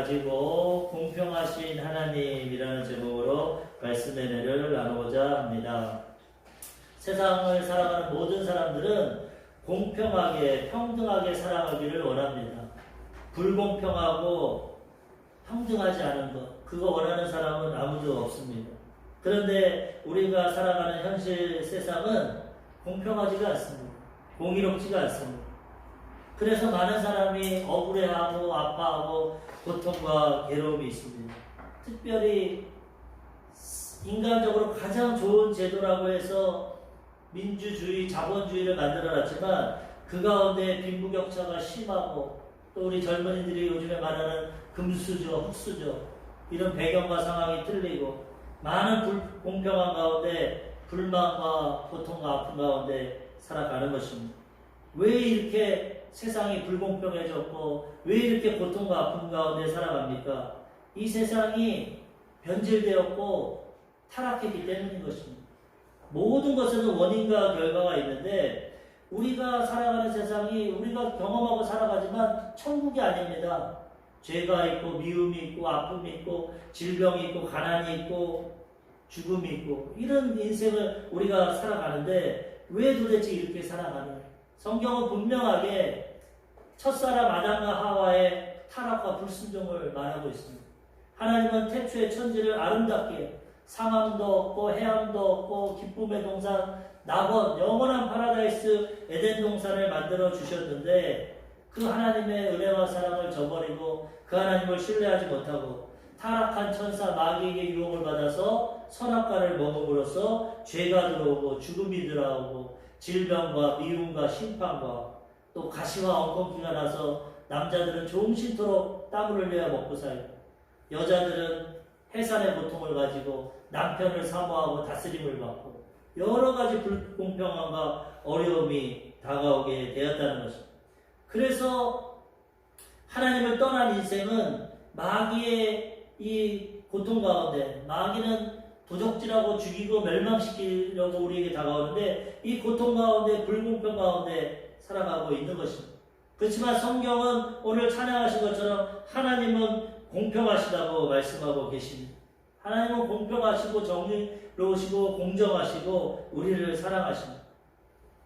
가지고 공평하신 하나님이라는 제목으로 말씀의 은혜를 나누고자 합니다. 세상을 살아가는 모든 사람들은 공평하게 평등하게 살아가기를 원합니다. 불공평하고 평등하지 않은 것, 그거 원하는 사람은 아무도 없습니다. 그런데 우리가 살아가는 현실 세상은 공평하지가 않습니다. 공의롭지가 않습니다. 그래서 많은 사람이 억울해하고 아파하고 고통과 괴로움이 있습니다. 특별히 인간적으로 가장 좋은 제도라고 해서 민주주의, 자본주의를 만들어놨지만 그 가운데 빈부격차가 심하고 또 우리 젊은이들이 요즘에 말하는 금수저, 흑수저 이런 배경과 상황이 틀리고 많은 불공평한 가운데 불만과 고통과 아픔 가운데 살아가는 것입니다. 왜 이렇게 세상이 불공평해졌고 왜 이렇게 고통과 아픔 가운데 살아갑니까? 이 세상이 변질되었고 타락했기 때문인 것입니다. 모든 것에는 원인과 결과가 있는데 우리가 살아가는 세상이 우리가 경험하고 살아가지만 천국이 아닙니다. 죄가 있고 미움이 있고 아픔이 있고 질병이 있고 가난이 있고 죽음이 있고 이런 인생을 우리가 살아가는데 왜 도대체 이렇게 살아가느냐? 성경은 분명하게 첫사람 아담과 하와의 타락과 불순종을 말하고 있습니다. 하나님은 태초에 천지를 아름답게 상암도 없고 해암도 없고 기쁨의 동산 낙원 영원한 파라다이스 에덴 동산을 만들어 주셨는데 그 하나님의 은혜와 사랑을 저버리고 그 하나님을 신뢰하지 못하고 타락한 천사 마귀에게 유혹을 받아서 선악과를 먹음으로써 죄가 들어오고 죽음이 들어오고 질병과 미움과 심판과 또 가시와 엉겅퀴가 나서 남자들은 종신토록 땀을 흘려야 먹고 살고 여자들은 해산의 고통을 가지고 남편을 사모하고 다스림을 받고 여러 가지 불공평함과 어려움이 다가오게 되었다는 것입니다. 그래서 하나님을 떠난 인생은 마귀의 이 고통 가운데 마귀는 도적질하고 죽이고 멸망시키려고 우리에게 다가오는데 이 고통 가운데 불공평 가운데 살아가고 있는 것입니다. 그렇지만 성경은 오늘 찬양하신 것처럼 하나님은 공평하시다고 말씀하고 계십니다. 하나님은 공평하시고 정의로우시고 공정하시고 우리를 사랑하십니다.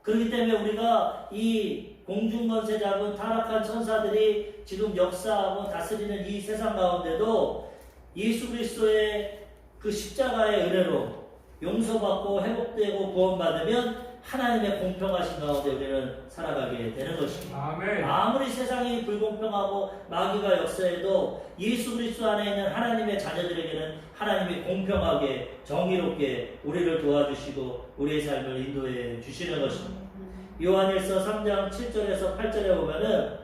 그렇기 때문에 우리가 이 공중권세 잡은 타락한 천사들이 지금 역사하고 다스리는 이 세상 가운데도 예수 그리스도의 그 십자가의 은혜로 용서받고 회복되고 구원받으면 하나님의 공평하신 가운데 우리는 살아가게 되는 것입니다. 아멘. 아무리 세상이 불공평하고 마귀가 역사해도 예수 그리스도 안에 있는 하나님의 자녀들에게는 하나님이 공평하게 정의롭게 우리를 도와주시고 우리의 삶을 인도해 주시는 것입니다. 요한일서 3장 7절에서 8절에 보면은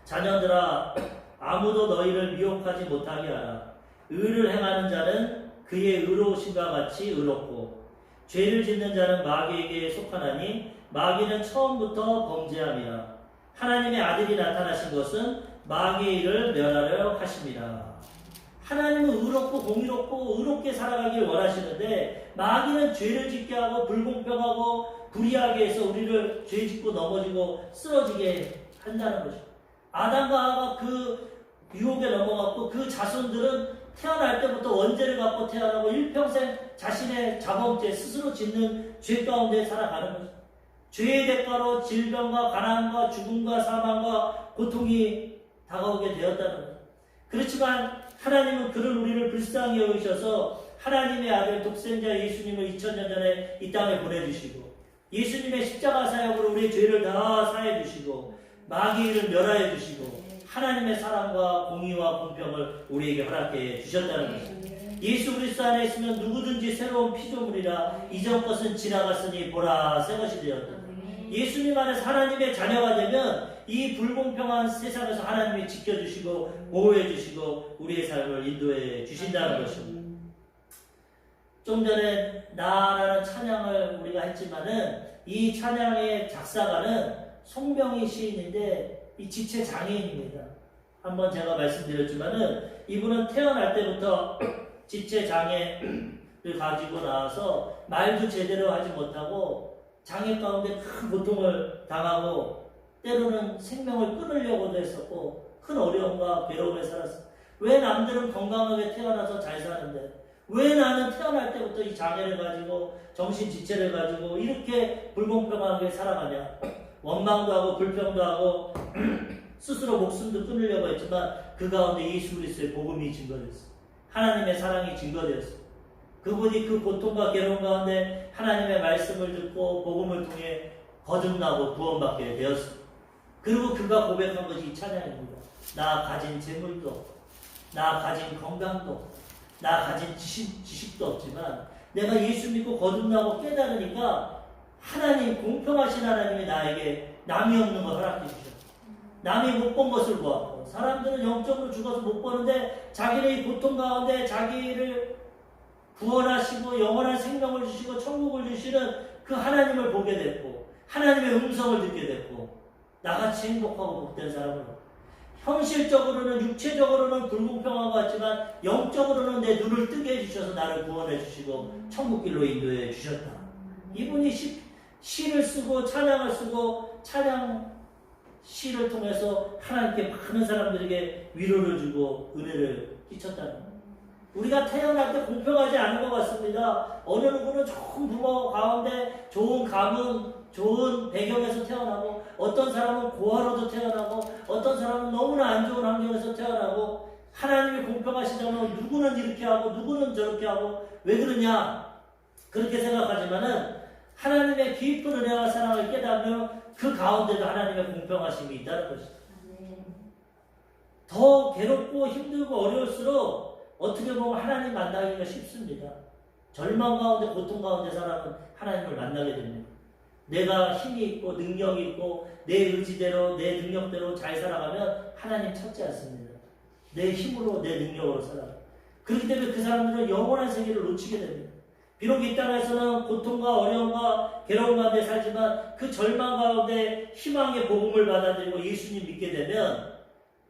자녀들아 아무도 너희를 미혹하지 못하게 하라. 의를 행하는 자는 그의 의로우심과 같이 의롭고 죄를 짓는 자는 마귀에게 속하나니 마귀는 처음부터 범죄함이라. 하나님의 아들이 나타나신 것은 마귀의 일을 멸하려 하심이라. 하나님은 의롭고 공의롭고 의롭게 살아가길 원하시는데 마귀는 죄를 짓게 하고 불공평하고 불의하게 해서 우리를 죄 짓고 넘어지고 쓰러지게 한다는 것입니다. 아담과 하와가 그 유혹에 넘어갔고 그 자손들은 태어날 때부터 원죄를 갖고 태어나고 일평생 자신의 자범죄 스스로 짓는 죄 가운데 살아가는 것입니다. 죄의 대가로 질병과 가난과 죽음과 사망과 고통이 다가오게 되었다는 것입니다. 그렇지만 하나님은 그런 우리를 불쌍히 여기셔서 하나님의 아들 독생자 예수님을 2000년 전에 이 땅에 보내주시고 예수님의 십자가 사역으로 우리의 죄를 다 사해 주시고 마귀의 일을 멸하여 주시고 하나님의 사랑과 공의와 공평을 우리에게 허락해 주셨다는 것입니다. 예수 그리스도 안에 있으면 누구든지 새로운 피조물이라 이전 것은 지나갔으니 보라 새 것이 되었다. 예수님 안에서 하나님의 자녀가 되면 이 불공평한 세상에서 하나님이 지켜주시고 보호해 주시고 우리의 삶을 인도해 주신다는 것입니다. 좀 전에 나라는 찬양을 우리가 했지만은 이 찬양의 작사가는 송병희 시인인데 이 지체 장애인입니다. 한번 제가 말씀드렸지만은 이분은 태어날 때부터 지체 장애를 가지고 나와서 말도 제대로 하지 못하고 장애 가운데 큰 고통을 당하고 때로는 생명을 끊으려고도 했었고 큰 어려움과 괴로움에 살았습니다. 왜 남들은 건강하게 태어나서 잘 사는데 왜 나는 태어날 때부터 이 장애를 가지고 정신지체를 가지고 이렇게 불공평하게 살아가냐. 원망도 하고 불평도 하고 스스로 목숨도 끊으려고 했지만 그 가운데 예수 그리스도의 복음이 증거됐어. 하나님의 사랑이 증거되었어. 그분이 그 고통과 괴로움 가운데 하나님의 말씀을 듣고 복음을 통해 거듭나고 구원받게 되었어. 그리고 그가 고백한 것이 이 찬양입니다. 나 가진 재물도, 나 가진 건강도, 나 가진 지식도 없지만 내가 예수 믿고 거듭나고 깨달으니까 하나님, 공평하신 하나님이 나에게 남이 없는 걸 허락해 주셨어. 남이 못 본 것을 보았고, 사람들은 영적으로 죽어서 못 보는데 자기의 고통 가운데 자기를 구원하시고 영원한 생명을 주시고 천국을 주시는 그 하나님을 보게 됐고 하나님의 음성을 듣게 됐고 나같이 행복하고 복된 사람으로 현실적으로는 육체적으로는 불공평한 것 같지만 영적으로는 내 눈을 뜨게 해주셔서 나를 구원해 주시고 천국길로 인도해 주셨다. 이분이 시를 쓰고 찬양을 쓰고 찬양 시를 통해서 하나님께 많은 사람들에게 위로를 주고 은혜를 끼쳤다는 거예요. 우리가 태어날 때 공평하지 않은 것 같습니다. 어느 누구는 좋은 부모 가운데 좋은 가문, 좋은 배경에서 태어나고 어떤 사람은 고아로도 태어나고 어떤 사람은 너무나 안 좋은 환경에서 태어나고 하나님이 공평하시다면 누구는 이렇게 하고 누구는 저렇게 하고 왜 그러냐 그렇게 생각하지만은 하나님의 깊은 은혜와 사랑을 깨닫으면 그 가운데도 하나님의 공평하심이 있다는 것이죠. 더 괴롭고 힘들고 어려울수록 어떻게 보면 하나님 만나기가 쉽습니다. 절망 가운데 고통 가운데 사람은 하나님을 만나게 됩니다. 내가 힘이 있고 능력이 있고 내 의지대로 내 능력대로 잘 살아가면 하나님 찾지 않습니다. 내 힘으로 내 능력으로 살아가요. 그렇기 때문에 그 사람들은 영원한 세계를 놓치게 됩니다. 비록 이 땅에서는 고통과 어려움과 괴로움 가운데 살지만 그 절망 가운데 희망의 복음을 받아들이고 예수님 믿게 되면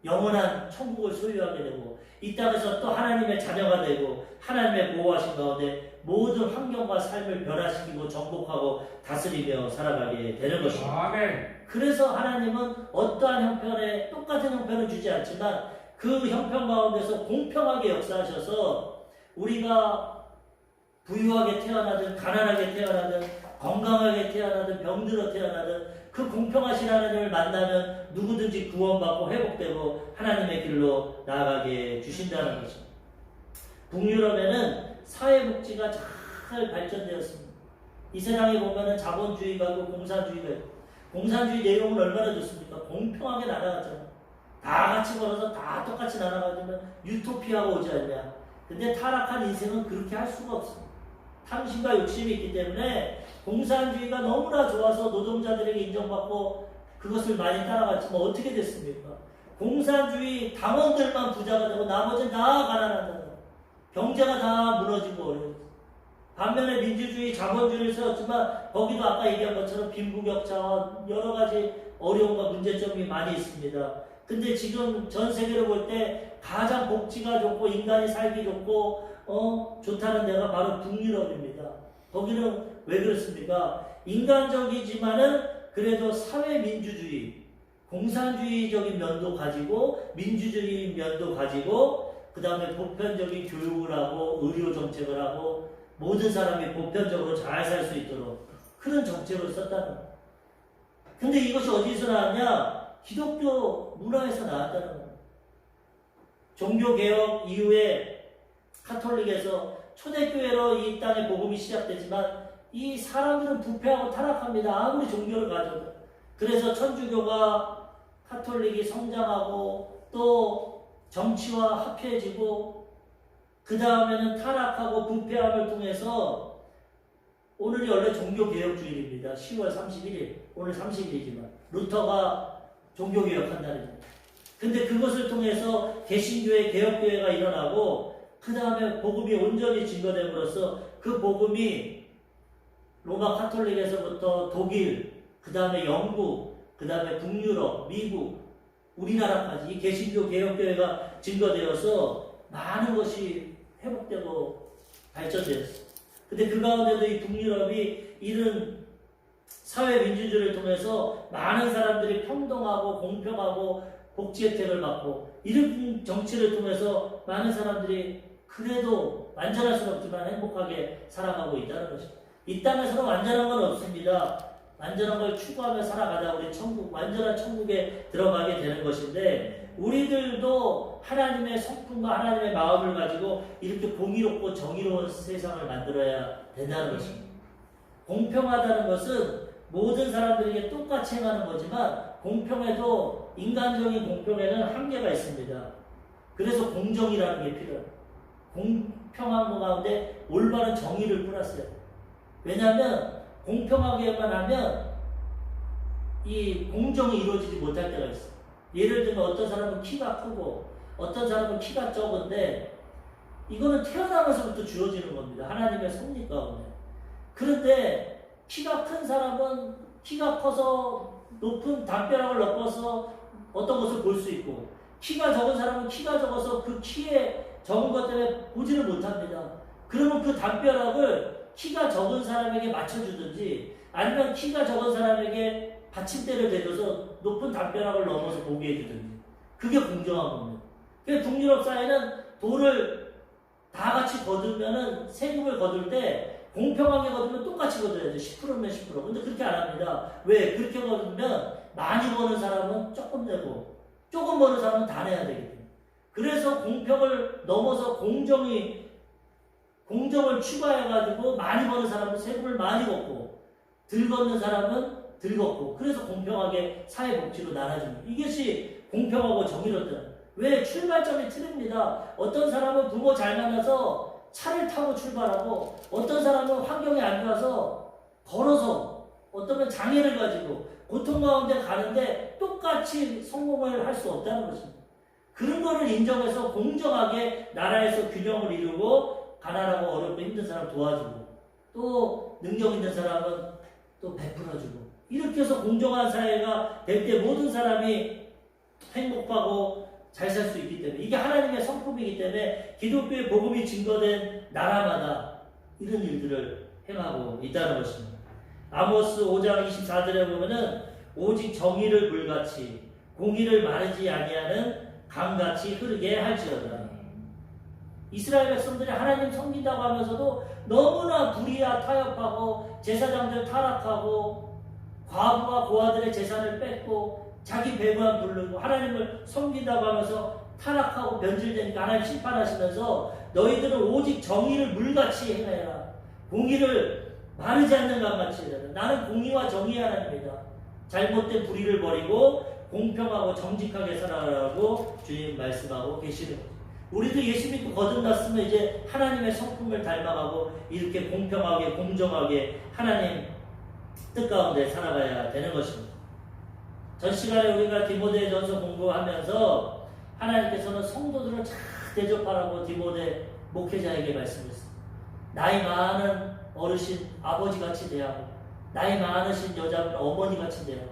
영원한 천국을 소유하게 되고 이 땅에서 또 하나님의 자녀가 되고 하나님의 보호하신 가운데 모든 환경과 삶을 변화시키고 정복하고 다스리며 살아가게 되는 것입니다. 아멘. 그래서 하나님은 어떠한 형편에 똑같은 형편을 주지 않지만 그 형편 가운데서 공평하게 역사하셔서 우리가 부유하게 태어나든 가난하게 태어나든 건강하게 태어나든 병들어 태어나든 그 공평하신 하나님을 만나면 누구든지 구원받고 회복되고 하나님의 길로 나아가게 주신다는 것입니다. 북유럽에는 사회복지가 잘 발전되었습니다. 이 세상에 보면은 자본주의가 있고 공산주의가 있고 공산주의 내용은 얼마나 좋습니까? 공평하게 날아가잖아요. 다 같이 걸어서 다 똑같이 날아가면 유토피아가 오지 않냐. 근데 타락한 인생은 그렇게 할 수가 없습니다. 탐심과 욕심이 있기 때문에 공산주의가 너무나 좋아서 노동자들에게 인정받고 그것을 많이 따라갔지만 어떻게 됐습니까? 공산주의 당원들만 부자가 되고 나머지는 다 가난하다는 거예요. 경제가 다 무너지고 어려워요. 반면에 민주주의, 자본주의를 세웠지만 거기도 아까 얘기한 것처럼 빈부격차 여러 가지 어려움과 문제점이 많이 있습니다. 근데 지금 전 세계로 볼 때 가장 복지가 좋고 인간이 살기 좋고 좋다는 데가 바로 북유럽입니다. 거기는 왜 그렇습니까? 인간적이지만은 그래도 사회민주주의, 공산주의적인 면도 가지고 민주주의 면도 가지고 그 다음에 보편적인 교육을 하고 의료 정책을 하고 모든 사람이 보편적으로 잘 살 수 있도록 그런 정책을 썼다는 거예요. 근데 이것이 어디서 나왔냐? 기독교 문화에서 나왔다는 거예요. 종교개혁 이후에 카톨릭에서 초대교회로 이 땅에 복음이 시작되지만 이 사람들은 부패하고 타락합니다. 아무리 종교를 가져도. 그래서 천주교가 카톨릭이 성장하고 또 정치와 합해지고 그 다음에는 타락하고 부패함을 통해서 오늘이 원래 종교개혁주일입니다. 10월 31일 오늘 30일이지만 루터가 종교개혁한다는 거예요. 근데 그것을 통해서 개신교회 개혁교회가 일어나고 그 다음에 복음이 온전히 증거됨으로써 그 복음이 로마 카톨릭에서부터 독일, 그 다음에 영국, 그 다음에 북유럽, 미국, 우리나라까지 이 개신교 개혁교회가 증거되어서 많은 것이 회복되고 발전되었어요. 근데 그 가운데도 이 북유럽이 이런 사회민주주의를 통해서 많은 사람들이 평등하고 공평하고 복지 혜택을 받고 이런 정치를 통해서 많은 사람들이 그래도 완전할 수는 없지만 행복하게 살아가고 있다는 것입니다. 이 땅에서는 완전한 건 없습니다. 완전한 걸 추구하며 살아가다 우리 천국, 완전한 천국에 들어가게 되는 것인데 우리들도 하나님의 성품과 하나님의 마음을 가지고 이렇게 공의롭고 정의로운 세상을 만들어야 된다는 것입니다. 공평하다는 것은 모든 사람들에게 똑같이 행하는 거지만 공평에도 인간적인 공평에는 한계가 있습니다. 그래서 공정이라는 게 필요해요. 공평한 것 가운데 올바른 정의를 뿌렸어요. 왜냐하면 공평하게만 하면 이 공정이 이루어지지 못할 때가 있어요. 예를 들면 어떤 사람은 키가 크고 어떤 사람은 키가 적은데 이거는 태어나면서부터 주어지는 겁니다. 하나님의 섭리 가운데. 그런데 키가 큰 사람은 키가 커서 높은 담벼락을 넘어서 어떤 것을 볼 수 있고 키가 적은 사람은 키가 적어서 그 키에 적은 것 때문에 보지를 못합니다. 그러면 그 담벼락을 키가 적은 사람에게 맞춰주든지 아니면 키가 적은 사람에게 받침대를 대줘서 높은 담벼락을 넘어서 보게 해주든지 그게 공정한 겁니다. 그래서 북유럽 사회는 돌을 다 같이 거두면은 세금을 거둘 때 공평하게 거두면 똑같이 거둬야죠. 10%면 10%. 근데 그렇게 안 합니다. 왜? 그렇게 거두면 많이 버는 사람은 조금 내고 조금 버는 사람은 다 내야 되기 때문에. 그래서 공평을 넘어서 공정을 추가해가지고 많이 버는 사람은 세금을 많이 걷고 덜 걷는 사람은 덜 걷고 그래서 공평하게 사회복지로 나눠줍니다. 이것이 공평하고 정의롭다. 왜? 출발점이 틀립니다. 어떤 사람은 부모 잘 만나서 차를 타고 출발하고 어떤 사람은 환경이 안 좋아서 걸어서 어떤 장애를 가지고 고통 가운데 가는데 똑같이 성공을 할 수 없다는 것입니다. 그런 거를 인정해서 공정하게 나라에서 균형을 이루고 가난하고 어렵고 힘든 사람 도와주고 또 능력 있는 사람은 또 베풀어주고 이렇게 해서 공정한 사회가 될 때 모든 사람이 행복하고 잘 살 수 있기 때문에 이게 하나님의 성품이기 때문에 기독교의 복음이 증거된 나라마다 이런 일들을 행하고 있다는 것입니다. 아모스 5장 24절에 보면은 오직 정의를 불같이 공의를 마르지 아니하는 강같이 흐르게 할지어다. 이스라엘 백성들이 하나님 섬긴다고 하면서도 너무나 불의와 타협하고 제사장들 타락하고 과부와 고아들의 재산을 뺏고 자기 배만 부르고 하나님을 섬긴다고 하면서 타락하고 변질되니까 하나님 심판하시면서 너희들은 오직 정의를 물같이 행해라. 공의를 마르지 않는 강같이 해라. 나는 공의와 정의의 하나님이다. 잘못된 불의를 버리고 공평하고 정직하게 살아가라고 주님 말씀하고 계시는 거죠. 우리도 예수 믿고 거듭났으면 이제 하나님의 성품을 닮아가고 이렇게 공평하게 공정하게 하나님 뜻 가운데 살아가야 되는 것입니다. 전 시간에 우리가 디모데전서 공부하면서 하나님께서는 성도들을 잘 대접하라고 디모데 목회자에게 말씀했습니다. 나이 많은 어르신 아버지같이 대하고 나이 많으신 여자분 어머니같이 대하고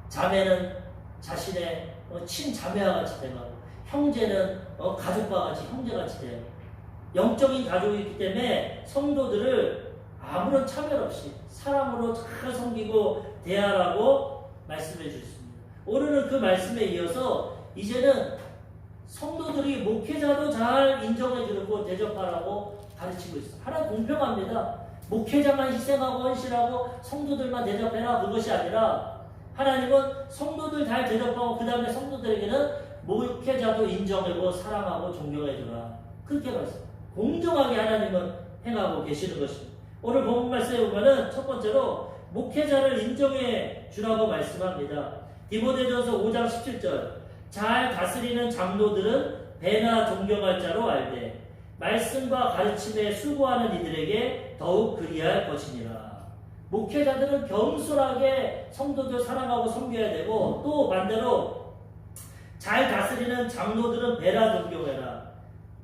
자매는 자신의 친자매와 같이 대하고 형제는 가족과 같이 형제같이 대하고 영적인 가족이기 때문에 성도들을 아무런 차별 없이 사랑으로 잘 섬기고 대하라고 말씀해 주셨습니다. 오늘은 그 말씀에 이어서 이제는 성도들이 목회자도 잘 인정해 주고 대접하라고 가르치고 있어요. 하나님 공평합니다. 목회자만 희생하고 헌신하고 성도들만 대접해라 그것이 아니라 하나님은 성도들 잘 대접하고 그 다음에 성도들에게는 목회자도 인정하고 사랑하고 존경해주라. 그렇게 말씀. 공정하게 하나님은 행하고 계시는 것입니다. 오늘 본문 말씀에 보면은 첫 번째로 목회자를 인정해 주라고 말씀합니다. 디모데전서 5장 17절. 잘 다스리는 장로들은 배나 존경할 자로 알되 말씀과 가르침에 수고하는 이들에게 더욱 그리할 것이니라. 목회자들은 겸손하게 성도들 사랑하고 섬겨야 되고 또 반대로 잘 다스리는 장로들은 배나 존경해라.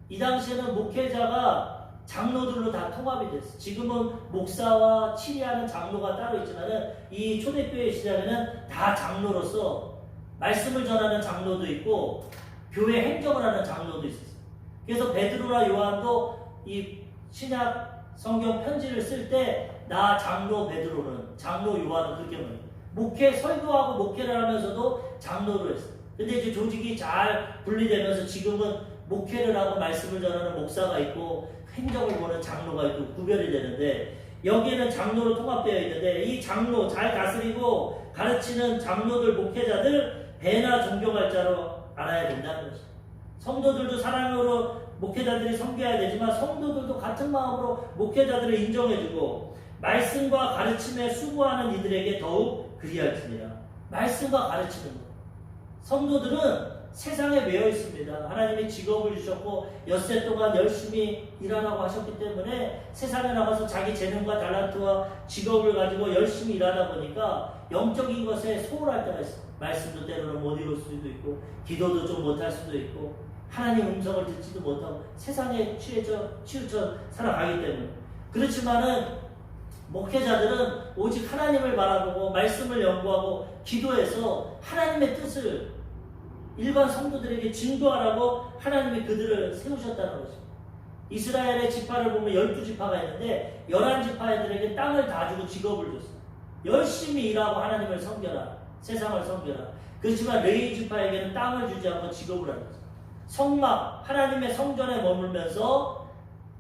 이 당시에는 목회자가 장로들로 다 통합이 됐어요. 지금은 목사와 치리하는 장로가 따로 있지만은 이 초대교회 시절에는 다 장로로서 말씀을 전하는 장로도 있고 교회 행정을 하는 장로도 있었어요. 그래서 베드로나 요한도 이 신약 성경 편지를 쓸 때 나 장로 베드로는 장로 요한은 그렇게 말해요. 목회 설교하고 목회를 하면서도 장로를 했어요. 근데 이제 조직이 잘 분리되면서 지금은 목회를 하고 말씀을 전하는 목사가 있고 행정을 보는 장로가 있고 구별이 되는데, 여기에는 장로로 통합되어 있는데 이 장로, 잘 다스리고 가르치는 장로들, 목회자들 배나 존경할 자로 알아야 된다는 것입니다. 성도들도 사랑으로 목회자들이 섬겨야 되지만 성도들도 같은 마음으로 목회자들을 인정해주고 말씀과 가르침에 수고하는 이들에게 더욱 그리할지니라. 말씀과 가르치는 것. 성도들은 세상에 매여 있습니다. 하나님이 직업을 주셨고 엿새 동안 열심히 일하라고 하셨기 때문에 세상에 나가서 자기 재능과 달란트와 직업을 가지고 열심히 일하다 보니까 영적인 것에 소홀할 때가 있어요. 말씀도 때로는 못 이룰 수도 있고 기도도 좀 못할 수도 있고 하나님 음성을 듣지도 못하고 세상에 치우쳐 살아가기 때문에. 그렇지만은 목회자들은 오직 하나님을 바라보고 말씀을 연구하고 기도해서 하나님의 뜻을 일반 성도들에게 증거하라고 하나님이 그들을 세우셨다는 것입니다. 이스라엘의 지파를 보면 12지파가 있는데 11지파들에게 땅을 다 주고 직업을 줬어요. 열심히 일하고 하나님을 섬겨라. 세상을 섬겨라. 그렇지만 레위 지파에게는 땅을 주지 않고 직업을 하는 거죠. 성막, 하나님의 성전에 머물면서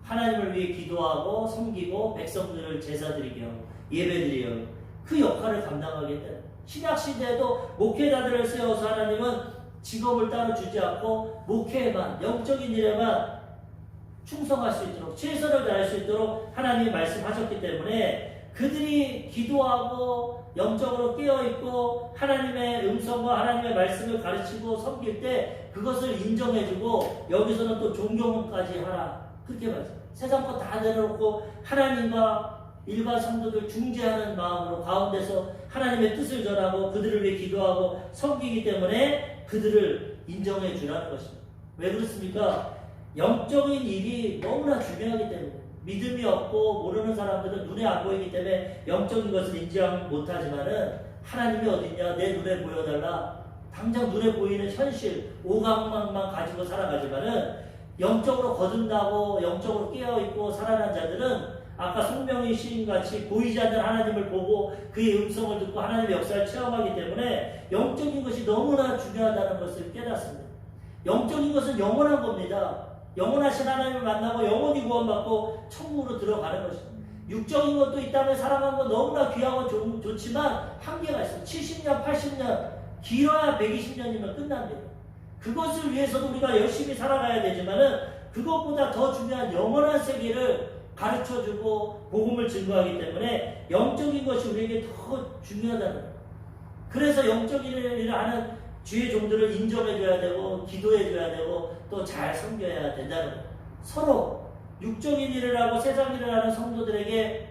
하나님을 위해 기도하고 섬기고 백성들을 제사드리게 하고 예배드리게 하고 그 역할을 감당하겠다. 신약시대에도 목회자들을 세워서 하나님은 직업을 따로 주지 않고 목회에만, 영적인 일에만 충성할 수 있도록 최선을 다할 수 있도록 하나님이 말씀하셨기 때문에 그들이 기도하고 영적으로 깨어있고 하나님의 음성과 하나님의 말씀을 가르치고 섬길 때 그것을 인정해주고 여기서는 또 존경까지 하라. 그렇게 말씀. 세상 거 다 내려놓고 하나님과 일반 성도들 중재하는 마음으로 가운데서 하나님의 뜻을 전하고 그들을 위해 기도하고 섬기기 때문에 그들을 인정해 주라는 것입니다. 왜 그렇습니까? 영적인 일이 너무나 중요하기 때문에. 믿음이 없고 모르는 사람들은 눈에 안 보이기 때문에 영적인 것을 인지하지 못하지만은 하나님이 어딨냐, 내 눈에 보여달라. 당장 눈에 보이는 현실, 오감만 가지고 살아가지만은 영적으로 거듭나고 영적으로 깨어있고 살아난 자들은 아까 송명희 시인같이 보이지 않는 하나님을 보고 그의 음성을 듣고 하나님의 역사를 체험하기 때문에 영적인 것이 너무나 중요하다는 것을 깨닫습니다. 영적인 것은 영원한 겁니다. 영원하신 하나님을 만나고 영원히 구원받고 천국으로 들어가는 것입니다. 육적인 것도 이 땅에 살아가는 건 너무나 귀하고 좋지만 한계가 있어요. 70년, 80년, 길어야 120년이면 끝납니다. 그것을 위해서도 우리가 열심히 살아가야 되지만은 그것보다 더 중요한 영원한 세계를 가르쳐주고 복음을 증거하기 때문에 영적인 것이 우리에게 더 중요하다는 거예요. 그래서 영적인 일을 하는 주의 종들을 인정해줘야 되고 기도해줘야 되고 또 잘 섬겨야 된다는 거예요. 서로 육적인 일을 하고 세상 일을 하는 성도들에게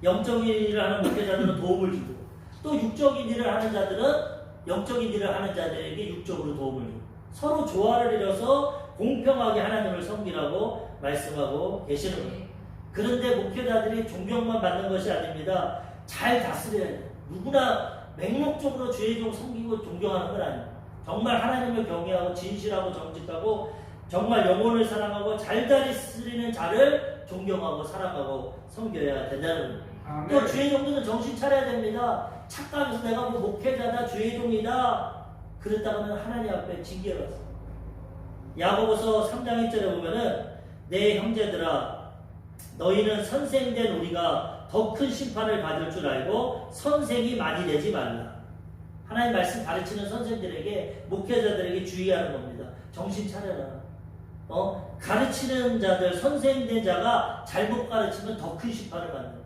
영적인 일을 하는 목회자들은 도움을 주고 또 육적인 일을 하는 자들은 영적인 일을 하는 자들에게 육적으로 도움을 주고 서로 조화를 이뤄서 공평하게 하나님을 섬기라고 말씀하고 계시는 거예요. 그런데 목회자들이 존경만 받는 것이 아닙니다. 잘 다스려야 돼요. 누구나 맹목적으로 주의 종 섬기고 존경하는 건 아닙니다. 정말 하나님을 경외하고 진실하고 정직하고 정말 영혼을 사랑하고 잘 다스리는 자를 존경하고 사랑하고 섬겨야 된다는 거예요. 또 주의 종들은 정신 차려야 됩니다. 착각해서 내가 뭐 목회자다 주의 종이다 그랬다가는 하나님 앞에 징계가 있어요. 야고보서 3장 1절에 보면은 내 형제들아 너희는 선생된 우리가 더 큰 심판을 받을 줄 알고 선생이 많이 되지 말라. 하나님 말씀 가르치는 선생들에게 목회자들에게 주의하는 겁니다. 정신 차려라. 가르치는 자들 선생된 자가 잘못 가르치면 더 큰 심판을 받는다.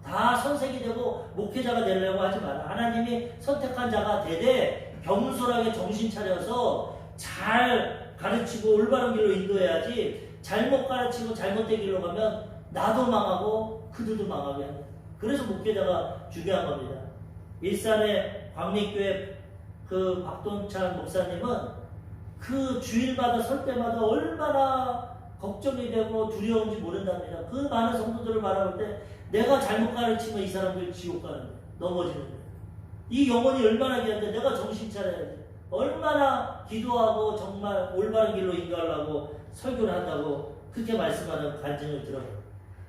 다 선생이 되고 목회자가 되려고 하지 마라. 하나님이 선택한 자가 되되 겸손하게 정신 차려서 잘 가르치고 올바른 길로 인도해야지 잘못 가르치고 잘못된 길로 가면 나도 망하고 그들도 망하게 합니다. 그래서 목회자가 중요한 겁니다. 일산의 광립교회 그 박돈찬 목사님은 그 주일마다 설 때마다 얼마나 걱정이 되고 두려운지 모른답니다. 그 많은 성도들을 바라볼 때 내가 잘못 가르치면 이 사람들 지옥 가는데 넘어지는데 이 영혼이 얼마나 귀한데 내가 정신 차려야지. 얼마나 기도하고 정말 올바른 길로 인도하려고 설교를 한다고 그렇게 말씀하는 간증을 들어요.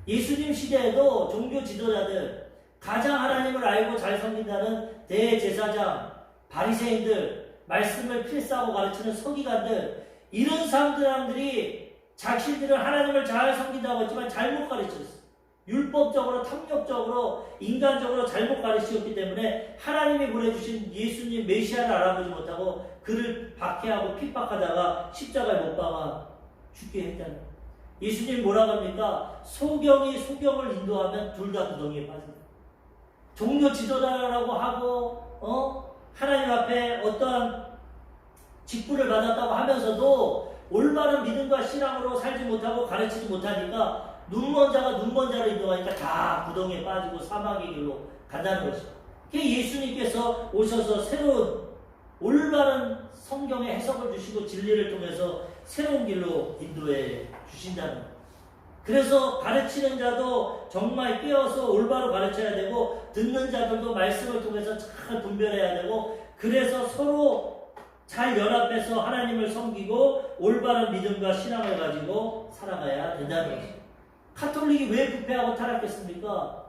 예수님 시대에도 종교 지도자들 가장 하나님을 알고 잘 섬긴다는 대제사장 바리새인들 말씀을 필사하고 가르치는 서기관들, 이런 사람들이 자신들은 하나님을 잘 섬긴다고 했지만 잘못 가르쳤어요. 율법적으로, 탐욕적으로, 인간적으로 잘못 가르치셨기 때문에 하나님이 보내주신 예수님 메시아를 알아보지 못하고 그를 박해하고 핍박하다가 십자가에 못 박아 죽게 했잖아요. 예수님 뭐라고 합니까? 소경이 소경을 인도하면 둘 다 구덩이에 빠진다. 종교 지도자라고 하고 하나님 앞에 어떠한 직분을 받았다고 하면서도 올바른 믿음과 신앙으로 살지 못하고 가르치지 못하니까 눈먼 자가 눈먼 자를 인도하니까 다 구덩이에 빠지고 사망의 길로 간다는 것이죠. 예수님께서 오셔서 새로운 올바른 성경의 해석을 주시고 진리를 통해서 새로운 길로 인도해 주신다는 거예요. 그래서 가르치는 자도 정말 깨어서 올바로 가르쳐야 되고 듣는 자들도 말씀을 통해서 잘 분별해야 되고 그래서 서로 잘 연합해서 하나님을 섬기고 올바른 믿음과 신앙을 가지고 살아가야 된다는 것이죠. 카톨릭이 왜 부패하고 타락했습니까?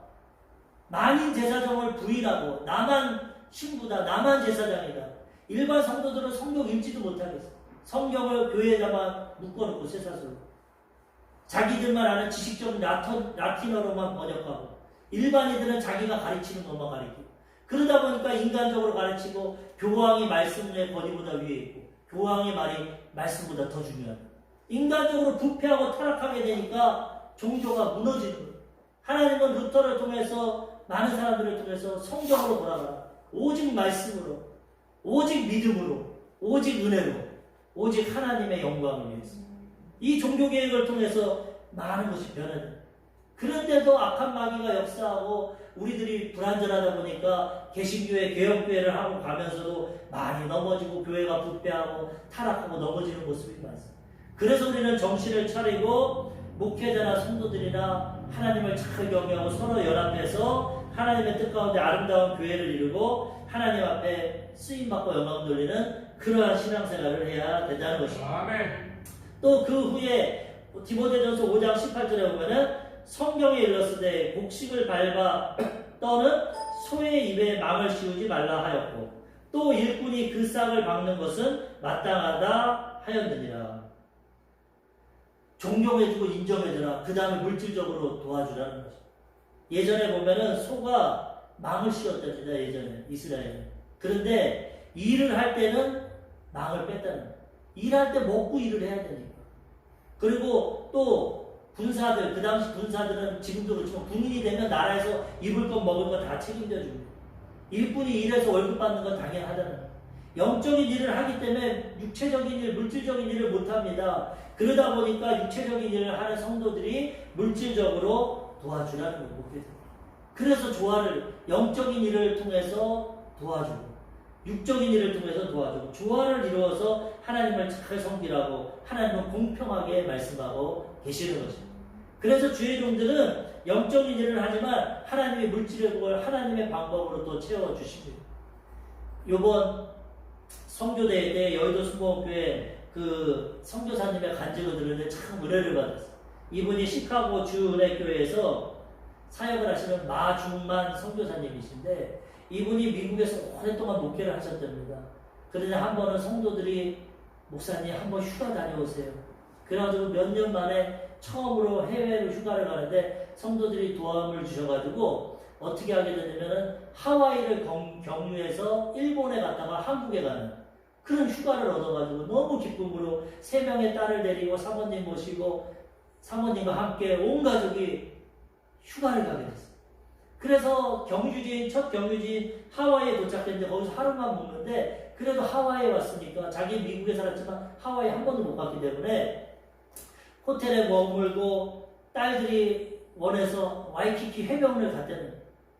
만인 제사장을 부인하고 나만 신부다, 나만 제사장이다. 일반 성도들은 성경 읽지도 못하겠어. 성경을 교회에다만 묶어놓고 쇠사슬로. 자기들만 아는 지식적 라틴어로만 번역하고 일반인들은 자기가 가르치는 것만 가르치고 그러다 보니까 인간적으로 가르치고 교황이 말씀의 권위보다 위에 있고 교황의 말이 말씀보다 더 중요하다. 인간적으로 부패하고 타락하게 되니까 종교가 무너지는 거예요. 하나님은 루터를 통해서 많은 사람들을 통해서 성경으로 돌아가라. 오직 말씀으로, 오직 믿음으로, 오직 은혜로, 오직 하나님의 영광을 위해서. 이 종교개혁을 통해서 많은 것이 변해요. 그런데도 악한 마귀가 역사하고 우리들이 불안전하다 보니까 개신교회, 개혁교회를 하고 가면서도 많이 넘어지고 교회가 부패하고 타락하고 넘어지는 모습이 많습니다. 그래서 우리는 정신을 차리고 목회자나 성도들이나 하나님을 잘 경외하고 서로 연합해서 하나님의 뜻 가운데 아름다운 교회를 이루고 하나님 앞에 쓰임받고 영광 돌리는 그러한 신앙생활을 해야 된다는 것입니다. 아멘. 또 그 후에 디모데전서 5장 18절에 보면은 성경에 일렀으되 곡식을 밟아 떠는 소의 입에 망을 씌우지 말라 하였고 또 일꾼이 그 싹을 박는 것은 마땅하다 하였느니라. 존경해주고 인정해주라. 그 다음에 물질적으로 도와주라는 거죠. 예전에 보면은 소가 망을 씌웠답니다. 예전에 이스라엘에. 그런데 일을 할 때는 망을 뺐다는 거예요. 일할 때 먹고 일을 해야 되니까. 그리고 또 군사들, 그 당시 군사들은 지금도 그렇지만 군인이 되면 나라에서 입을 것 먹을 것 다 책임져 줍니다. 일꾼이 일해서 월급 받는 건 당연하다는 거예요. 영적인 일을 하기 때문에 육체적인 일, 물질적인 일을 못합니다. 그러다 보니까 육체적인 일을 하는 성도들이 물질적으로 도와주라는 거예요. 그래서 조화를, 영적인 일을 통해서 도와주고 육적인 일을 통해서 도와주고 조화를 이루어서 하나님을 잘 섬기라고 하나님은 공평하게 말씀하고 계시는 것입니다. 그래서 주의 종들은 영적인 일을 하지만 하나님의 물질의 복을 하나님의 방법으로 또 채워주십니다. 요번 성교대회 때 여의도 수목교회 그 선교사님의 간증을 들었는데 참 은혜를 받았어요. 이분이 시카고 주은혜교회에서 사역을 하시는 마중만 선교사님이신데 이분이 미국에서 오랫동안 목회를 하셨답니다. 그런데 한 번은 성도들이 목사님 한번 휴가 다녀오세요. 그래가지고 몇 년 만에 처음으로 해외로 휴가를 가는데 성도들이 도움을 주셔가지고 어떻게 하게 되냐면은 하와이를 경유해서 일본에 갔다가 한국에 가는 그런 휴가를 얻어가지고 너무 기쁨으로 3명의 딸을 데리고 사모님 모시고 사모님과 함께 온 가족이 휴가를 가게 됐어요. 그래서 첫 경유지인 하와이에 도착했는데 거기서 하루만 묵는데 그래도 하와이에 왔으니까 자기 미국에 살았지만 하와이에 한 번도 못 갔기 때문에 호텔에 머물고 딸들이 원해서 와이키키 해변을 갔다는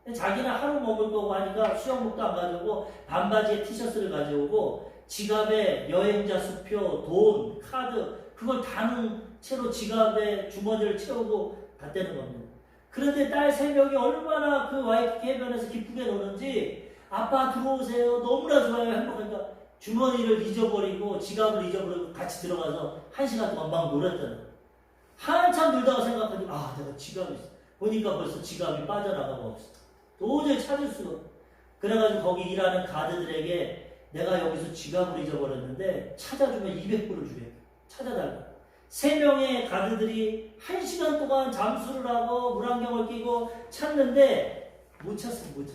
거예요. 자기는 하루 머물 거고 하니까 수영복도 안 가져오고 반바지에 티셔츠를 가져오고 지갑에 여행자 수표, 돈, 카드 그걸 다 넣은 채로 지갑에 주머니를 채우고 갔다는 겁니다. 그런데 딸 3명이 얼마나 그 와이키키 해변에서 기쁘게 노는지 아빠 들어오세요. 너무나 좋아요. 행복하니까 주머니를 잊어버리고 지갑을 잊어버리고 같이 들어가서 1시간 동안 막 놀았다는 거예요. 한참 놀다가 생각하니 내가 지갑이 있어. 보니까 벌써 지갑이 빠져나가고 없어. 도저히 찾을 수가 없어. 그래가지고 거기 일하는 가드들에게 내가 여기서 지갑을 잊어버렸는데 찾아주면 200불을 주겠다. 찾아달라. 3명의 가드들이 1시간 동안 잠수를 하고 물안경을 끼고 찾는데 못 찾습니다.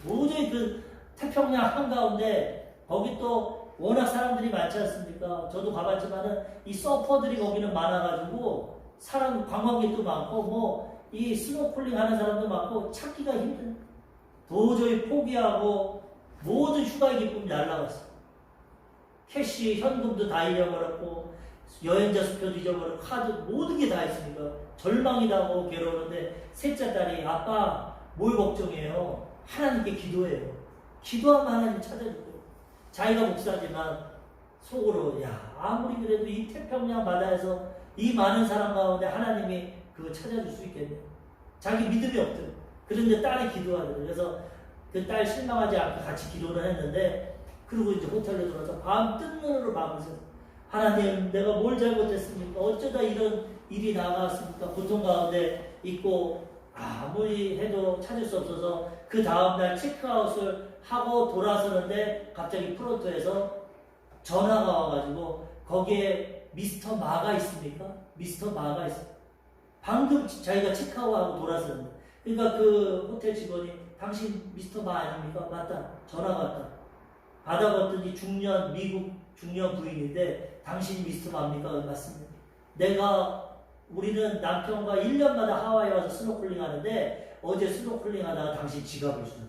도저히 그 태평양 한가운데 거기 또 워낙 사람들이 많지 않습니까? 저도 가봤지만은 이 서퍼들이 거기는 많아가지고 사람 관광객도 많고 뭐 이 스노클링 하는 사람도 많고 찾기가 힘든. 도저히 포기하고 모든 휴가의 기쁨이 날라갔어. 캐시, 현금도 다 잃어버렸고 여행자 수표도 잊어버렸고 카드 모든 게 다 있으니까 절망이다고 괴로우는데 셋째 딸이 아빠 뭘 걱정해요? 하나님께 기도해요. 기도하면 하나님 찾아줄 거예요. 자기가 목사지만 속으로 야 아무리 그래도 이 태평양 바다에서 이 많은 사람 가운데 하나님이 그거 찾아줄 수 있겠네요. 자기 믿음이 없대요. 그런데 딸이 기도하더라고요. 그래서 그 딸 실망하지 않고 같이 기도를 했는데 그리고 이제 호텔로 들어가서 밤 뜬 눈으로 밤을 새서 하나님 내가 뭘 잘못했습니까? 어쩌다 이런 일이 나갔습니까? 고통 가운데 있고 아무리 해도 찾을 수 없어서 그 다음날 체크아웃을 하고 돌아서는데 갑자기 프론트에서 전화가 와가지고 거기에 미스터 마가 있습니까? 미스터 마가 있습니다. 방금 자기가 체크아웃하고 돌아섰는데 그러니까 그 호텔 직원이 당신 미스터 마 아닙니까? 맞다. 전화가 왔다. 받아봤더니 중년 미국 중년 부인인데 당신이 미스터 마입니까? 맞습니다. 우리는 남편과 1년마다 하와이 와서 스노클링 하는데 어제 스노클링 하다가 당신 지갑을 주셨다.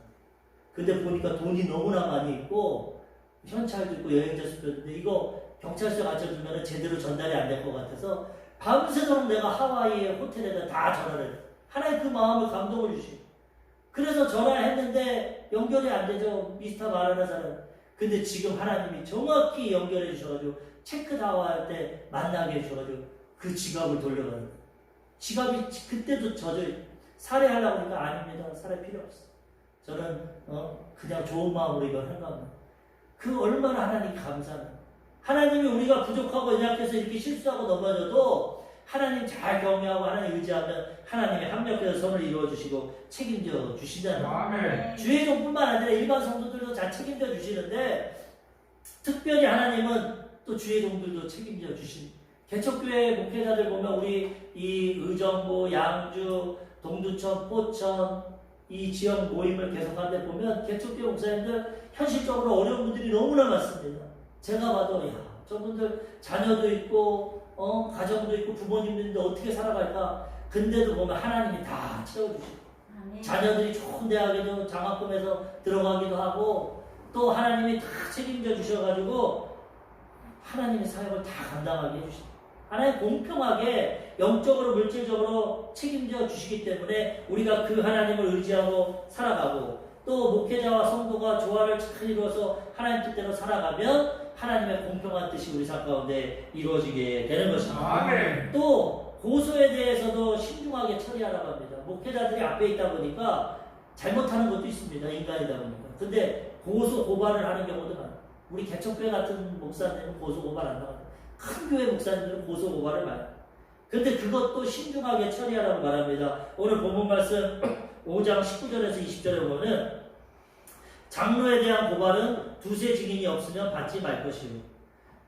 근데 보니까 돈이 너무나 많이 있고 현찰도 있고 여행자 수표인데 이거 경찰서에 갖춰주면 제대로 전달이 안 될 것 같아서 밤새도록 내가 하와이의 호텔에다 다 전화를 했어요. 하나님 그 마음을 감동을 주시고 그래서 전화를 했는데 연결이 안 되죠. 미스터 말하는 사람. 근데 지금 하나님이 정확히 연결해 주셔가지고 체크다운 때 만나게 해주셔가지고 그 지갑을 돌려가는 거예요. 지갑이 그때도 살해하려고 하니까 아닙니다. 살해 필요 없어. 저는 그냥 좋은 마음으로 이걸 행합니다. 그 얼마나 하나님 감사합니다. 하나님이 우리가 부족하고 연약해서 이렇게 실수하고 넘어져도 하나님 잘 경외하고 하나님 의지하면 하나님이 합력해서 선을 이루어주시고 책임져 주시잖아요. 주의종뿐만 아니라 일반 성도들도 잘 책임져 주시는데 특별히 하나님은 또 주의종들도 책임져 주십니다. 개척교회 목회자들 보면 우리 이 의정부, 양주, 동두천, 포천 이 지역 모임을 계속하는데 보면 개척교회 목사님들 현실적으로 어려운 분들이 너무나 많습니다. 제가 봐도 저분들 자녀도 있고 가정도 있고 부모님도 있는데 어떻게 살아갈까? 근데도 보면 하나님이 다 채워주시고 자녀들이 좋은 대학에도 장학금에서 들어가기도 하고 또 하나님이 다 책임져 주셔가지고 하나님의 사역을 다 감당하게 해주십니다. 하나님 공평하게 영적으로 물질적으로 책임져 주시기 때문에 우리가 그 하나님을 의지하고 살아가고 또 목회자와 성도가 조화를 잘 이루어서 하나님 뜻대로 살아가면 하나님의 공평한 뜻이 우리 삶 가운데 이루어지게 되는 것입니다. 또 고소에 대해서도 신중하게 처리하라고 합니다. 목회자들이 앞에 있다 보니까 잘못하는 것도 있습니다. 인간이다 보니까. 근데 고소 고발을 하는 경우도 많아요. 우리 개척교회 같은 목사님은 고소 고발 안 나가요. 큰 교회 목사님들은 고소 고발을 많이 해요. 근데 그것도 신중하게 처리하라고 말합니다. 오늘 본문 말씀 5장 19절에서 20절에 보면 장로에 대한 고발은 두세 증인이 없으면 받지 말 것이요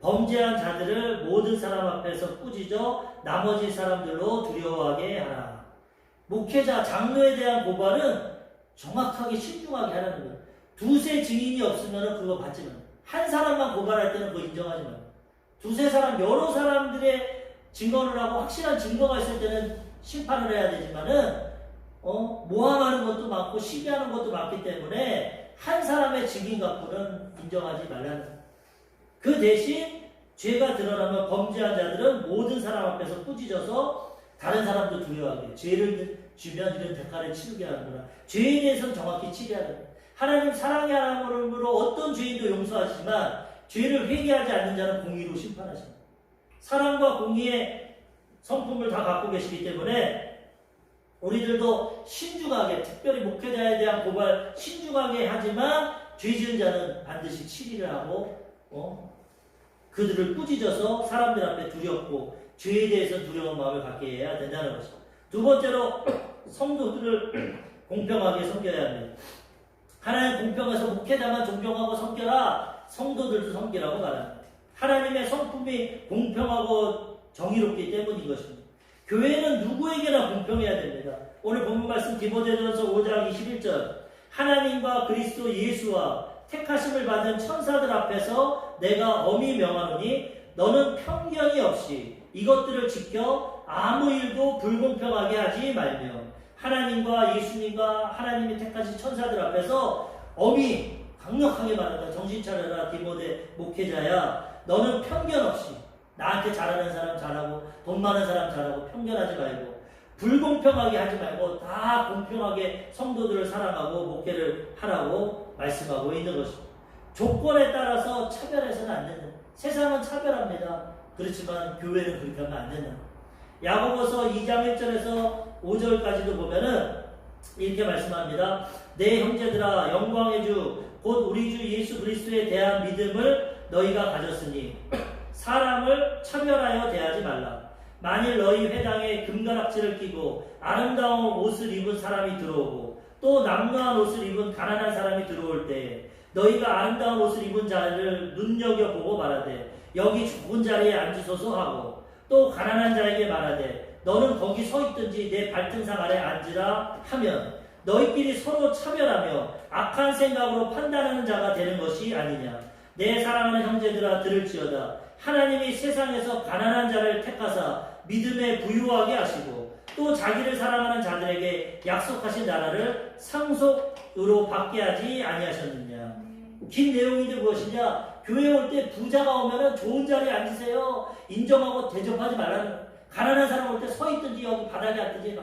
범죄한 자들을 모든 사람 앞에서 꾸짖어 나머지 사람들로 두려워하게 하라. 목회자 장로에 대한 고발은 정확하게 신중하게 하라는 거예요. 두세 증인이 없으면 그거 받지 마요. 한 사람만 고발할 때는 그거 인정하지 마요. 두세 사람 여러 사람들의 증언을 하고 확실한 증거가 있을 때는 심판을 해야 되지만은 모함하는 것도 많고 시기하는 것도 많기 때문에 한 사람의 증인 갖고는 인정하지 말라는 거예요. 그 대신 죄가 드러나면 범죄한 자들은 모든 사람 앞에서 꾸짖어서 다른 사람도 두려워하게 죄를 주면 이런 대가를 치르게 하는구나. 죄에 대해서는 정확히 치료해야 됩니다. 하나님 사랑의 하나님으로 어떤 죄인도 용서하시지만 죄를 회개하지 않는 자는 공의로 심판하십니다. 사랑과 공의의 성품을 다 갖고 계시기 때문에 우리들도 신중하게 특별히 목회자에 대한 고발 신중하게 하지만 죄 지은 자는 반드시 치리를 하고 그들을 꾸짖어서 사람들 앞에 두렵고 죄에 대해서 두려운 마음을 갖게 해야 된다는 것입니다. 두 번째로 성도들을 공평하게 섬겨야 합니다. 하나님 공평해서 목회자만 존경하고 섬겨라. 성도들도 섬기라고 말합니다. 하나님의 성품이 공평하고 정의롭기 때문인 것입니다. 교회는 누구에게나 공평해야 됩니다. 오늘 본문 말씀 디모데전서 5장 21절 하나님과 그리스도 예수와 택하심을 받은 천사들 앞에서 내가 엄히 명하노니 너는 편견이 없이 이것들을 지켜 아무 일도 불공평하게 하지 말며 하나님과 예수님과 하나님이 택하신 천사들 앞에서 엄히 강력하게 말한다. 정신 차려라 디모데 목회자야. 너는 편견 없이 나한테 잘하는 사람 잘하고 돈 많은 사람 잘하고 편견하지 말고 불공평하게 하지 말고 다 공평하게 성도들을 사랑하고 목회를 하라고 말씀하고 있는 것입니다. 조건에 따라서 차별해서는 안 된다. 세상은 차별합니다. 그렇지만 교회는 그렇게 하면 안 된다. 야고보서 2장 1절에서 5절까지도 보면은 이렇게 말씀합니다. 내 형제들아 영광의 주 곧 우리 주 예수 그리스도에 대한 믿음을 너희가 가졌으니 사람을 차별하여 대하지 말라. 만일 너희 회당에 금가락지를 끼고 아름다운 옷을 입은 사람이 들어오고 또 남루한 옷을 입은 가난한 사람이 들어올 때 너희가 아름다운 옷을 입은 자를 눈여겨보고 말하되 여기 좋은 자리에 앉으소서 하고 또 가난한 자에게 말하되 너는 거기 서 있든지 내 발등상 아래 앉으라 하면 너희끼리 서로 차별하며 악한 생각으로 판단하는 자가 되는 것이 아니냐. 내 사랑하는 형제들아 들을지어다. 하나님이 세상에서 가난한 자를 택하사 믿음에 부유하게 하시고 또 자기를 사랑하는 자들에게 약속하신 나라를 상속으로 받게 하지 아니하셨느냐. 긴 내용인데 무엇이냐. 교회 올 때 부자가 오면은 좋은 자리에 앉으세요. 인정하고 대접하지 말라는 거예요. 가난한 사람 올 때 서 있든지 여기 바닥에 앉든지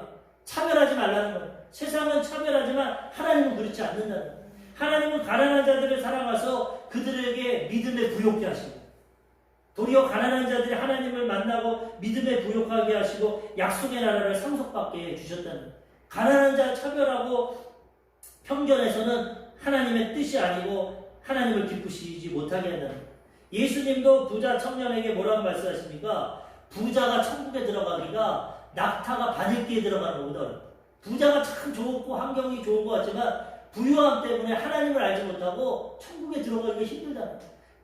차별하지 말라는 거예요. 세상은 차별하지만 하나님은 그렇지 않는다는 거예요. 하나님은 가난한 자들을 사랑하셔서 그들에게 믿음에 부욕케 하시고 도리어 가난한 자들이 하나님을 만나고 믿음에 부욕하게 하시고 약속의 나라를 상속받게 해주셨다는 거예요. 가난한 자 차별하고 편견에서는 하나님의 뜻이 아니고 하나님을 기쁘시지 못하게 한다는 거예요. 예수님도 부자 청년에게 뭐라고 말씀하십니까? 부자가 천국에 들어가기가 낙타가 바늘기에 들어가는 것보다 부자가 참 좋고 환경이 좋은 것 같지만 부유함 때문에 하나님을 알지 못하고 천국에 들어가기가 힘들다.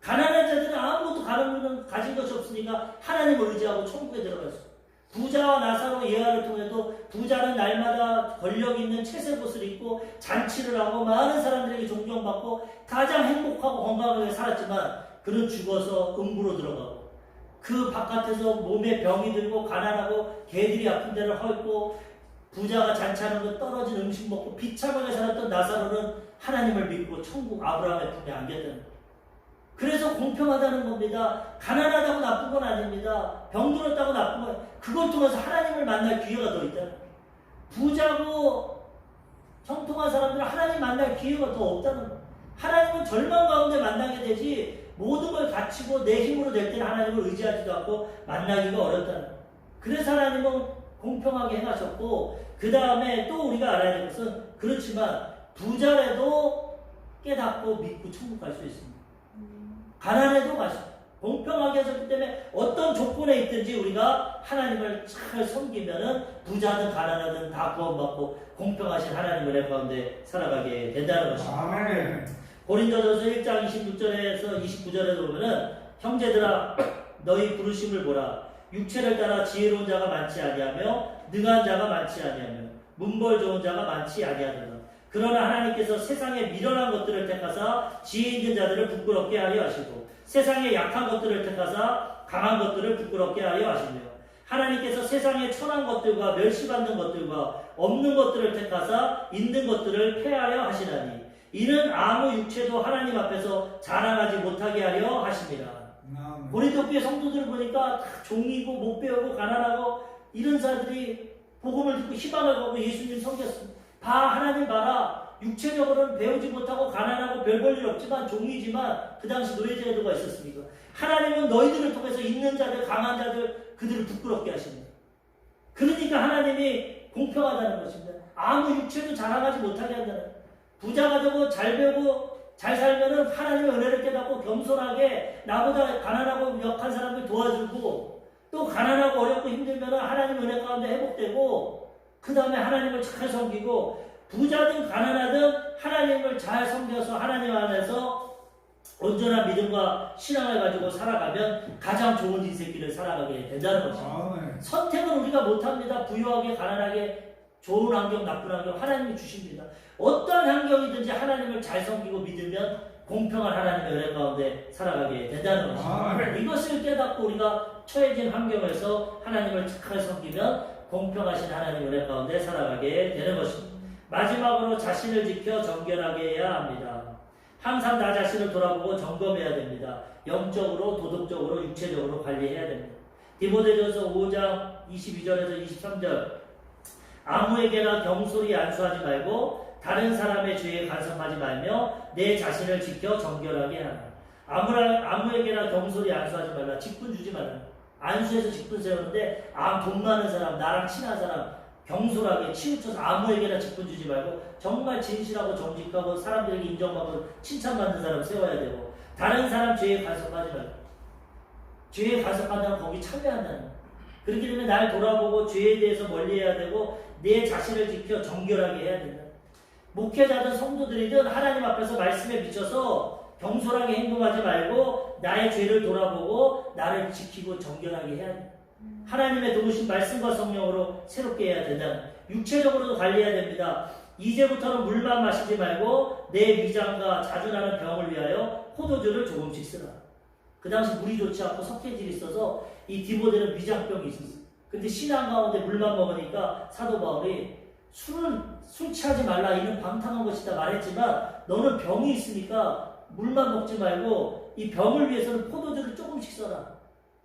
가난한 자들은 아무것도 가진 것이 없으니까 하나님을 의지하고 천국에 들어갔어. 부자와 나사로 예화를 통해도 부자는 날마다 권력 있는 채색 옷을 입고 잔치를 하고 많은 사람들에게 존경받고 가장 행복하고 건강하게 살았지만 그는 죽어서 음부로 들어가고 그 바깥에서 몸에 병이 들고 가난하고 개들이 아픈 데를 헐고 부자가 잔치하는 거 떨어진 음식 먹고 비참하게 살았던 나사로는 하나님을 믿고 천국 아브라함의 품에 안겼다는 거예요. 그래서 공평하다는 겁니다. 가난하다고 나쁜 건 아닙니다. 병들었다고 나쁜 건 그걸 통해서 하나님을 만날 기회가 더 있다는 거예요. 부자고 형통한 사람들은 하나님 만날 기회가 더 없다는 거예요. 하나님은 절망 가운데 만나게 되지 모든 걸 갖추고 내 힘으로 될 때는 하나님을 의지하지도 않고 만나기가 어렵다는 거예요. 그래서 하나님은 공평하게 행하셨고 그 다음에 또 우리가 알아야 될 것은 그렇지만 부자라도 깨닫고 믿고 천국 갈 수 있습니다. 가난해도 가시고 공평하게 하셨기 때문에 어떤 조건에 있든지 우리가 하나님을 잘 섬기면은 부자든 가난하든 다 구원받고 공평하신 하나님의 은혜 가운데 살아가게 된다는 것입니다. 아멘. 고린도전서 1장 26절에서 29절에 보면은 형제들아 너희 부르심을 보라. 육체를 따라 지혜로운 자가 많지 아니하며 능한 자가 많지 아니하며 문벌 좋은 자가 많지 아니하더라. 그러나 하나님께서 세상에 미련한 것들을 택하사 지혜 있는 자들을 부끄럽게 하려 하시고 세상에 약한 것들을 택하사 강한 것들을 부끄럽게 하려 하시며 하나님께서 세상에 천한 것들과 멸시받는 것들과 없는 것들을 택하사 있는 것들을 폐하려 하시나니 이는 아무 육체도 하나님 앞에서 자랑하지 못하게 하려 하심이라. 고린도 교회 성도들을 보니까 다 종이고 못 배우고 가난하고 이런 사람들이 복음을 듣고 희망을 갖고 예수님 섬겼습니다. 하나님 봐라. 육체적으로는 배우지 못하고 가난하고 별 볼 일 없지만 종이지만 그 당시 노예제도가 있었습니다. 하나님은 너희들을 통해서 있는 자들 강한 자들 그들을 부끄럽게 하십니다. 그러니까 하나님이 공평하다는 것입니다. 아무 육체도 자랑하지 못하게 한다는 거예요. 부자가 되고 잘 배우고 잘 살면은 하나님의 은혜를 깨닫고 겸손하게 나보다 가난하고 약한 사람들 도와주고 또 가난하고 어렵고 힘들면은 하나님의 은혜 가운데 회복되고 그 다음에 하나님을 잘 섬기고 부자든 가난하든 하나님을 잘 섬겨서 하나님 안에서 온전한 믿음과 신앙을 가지고 살아가면 가장 좋은 인생길을 살아가게 된다는 것입니다. 선택은 우리가 못합니다. 부유하게 가난하게 좋은 환경 나쁜 환경 하나님이 주십니다. 어떠한 환경이든지 하나님을 잘 섬기고 믿으면 공평한 하나님의 은혜 가운데 살아가게 된다는 것입니다. 이것을 깨닫고 우리가 처해진 환경에서 하나님을 잘 섬기면 공평하신 하나님의 은혜 가운데 살아가게 되는 것입니다. 마지막으로 자신을 지켜 정결하게 해야 합니다. 항상 나 자신을 돌아보고 점검해야 됩니다. 영적으로, 도덕적으로, 육체적으로 관리해야 됩니다. 디모데전서 5장 22절에서 23절 아무에게나 경솔히 안수하지 말고 다른 사람의 죄에 간섭하지 말며 내 자신을 지켜 정결하게 하라. 아무에게나 경솔히 안수하지 말라. 직분 주지 말라. 안수해서 직분 세우는데 돈 많은 사람, 나랑 친한 사람 경솔하게 치우쳐서 아무에게나 직분 주지 말고 정말 진실하고 정직하고 사람들에게 인정받고 칭찬받는 사람 세워야 되고 다른 사람 죄에 간섭하지 말고 죄에 간섭한다면 거기 참여한다는 거예요. 그렇게 되면 날 돌아보고 죄에 대해서 멀리해야 되고 내 자신을 지켜 정결하게 해야 된다. 목회자든 성도들이든 하나님 앞에서 말씀에 비춰서 경솔하게 행동하지 말고 나의 죄를 돌아보고 나를 지키고 정결하게 해야 된다. 하나님의 도우신 말씀과 성령으로 새롭게 해야 된다. 육체적으로도 관리해야 됩니다. 이제부터는 물만 마시지 말고 내 위장과 자주 나는 병을 위하여 포도주를 조금씩 쓰라. 그 당시 물이 좋지 않고 석회질이 있어서 이 디모데는 위장병이 있었어요. 근데 신앙 가운데 물만 먹으니까 사도 바울이 술 취하지 말라 이는 방탕한 것이다 말했지만 너는 병이 있으니까 물만 먹지 말고 이 병을 위해서는 포도주를 조금씩 써라.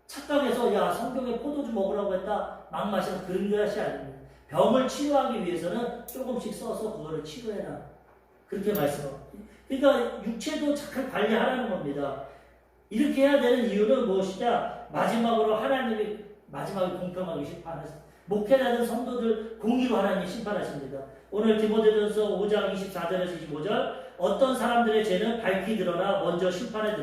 착각해서 야 성경에 포도주 먹으라고 했다 막 마시는 그런 것이 아닙니다. 병을 치료하기 위해서는 조금씩 써서 그거를 치료해라. 그렇게 말씀합니다. 그러니까 육체도 잘 관리하라는 겁니다. 이렇게 해야 되는 이유는 무엇이냐? 마지막으로 하나님이 마지막에 공평하게 심판하십니다. 목회자든 성도들 공의로 하나님이 심판하십니다. 오늘 디모데전서 5장 24절에서 25절 어떤 사람들의 죄는 밝히 드러나 먼저 심판에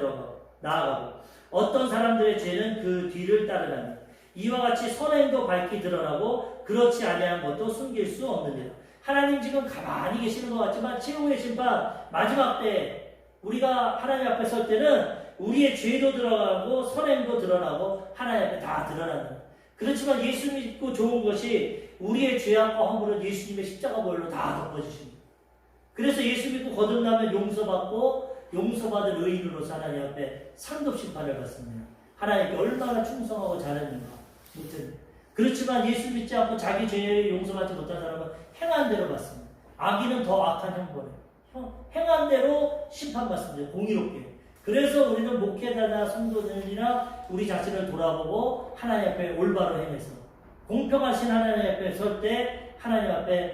나아가고 어떤 사람들의 죄는 그 뒤를 따르나니 이와 같이 선행도 밝히 드러나고 그렇지 아니한 것도 숨길 수 없느니라. 하나님 지금 가만히 계시는 것 같지만 최후의 심판 마지막 때 우리가 하나님 앞에 설 때는 우리의 죄도 드러나고 선행도 드러나고 하나님 앞에 다 드러나는. 그렇지만 예수 믿고 좋은 것이 우리의 죄악과 허물은 예수님의 십자가 보혈로 다 덮어주십니다. 그래서 예수 믿고 거듭나면 용서받고 용서받은 의인으로서 하나님 앞에 상급 심판을 받습니다. 하나님께 얼마나 충성하고 잘했는가. 그렇지만 예수 믿지 않고 자기 죄를 용서받지 못한 사람은 행한 대로 받습니다. 악인은 더 악한 형벌이에요. 행한 대로 심판받습니다. 공의롭게. 그래서 우리는 목회자나 성도들이나 우리 자신을 돌아보고 하나님 앞에 올바로 행해서 공평하신 하나님 앞에 설 때 하나님 앞에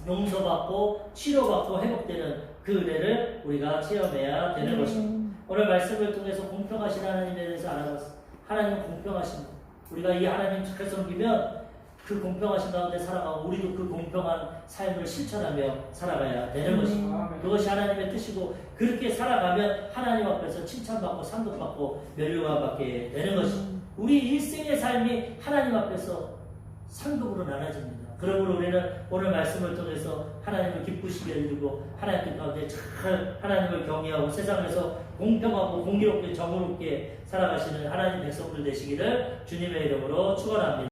용서받고 치료받고 회복되는 그 은혜를 우리가 체험해야 되는 것입니다. 오늘 말씀을 통해서 공평하신 하나님에 대해서 알아봤습니다. 하나님은 공평하십니다. 우리가 이 하나님 잘 섬기면 그 공평하신 가운데 살아가고 우리도 그 공평한 삶을 실천하며 살아가야 되는 것입니다. 그것이 하나님의 뜻이고 그렇게 살아가면 하나님 앞에서 칭찬받고 상급받고 멸류관받게 되는 것입니다. 우리 일생의 삶이 하나님 앞에서 상급으로 나눠집니다. 그러므로 우리는 오늘 말씀을 통해서 하나님을 기쁘시게 해주고 하나님 가운데 잘 하나님을 경외하고 세상에서 공평하고 공의롭게 정의롭게 살아가시는 하나님 백성들 되시기를 주님의 이름으로 축원합니다.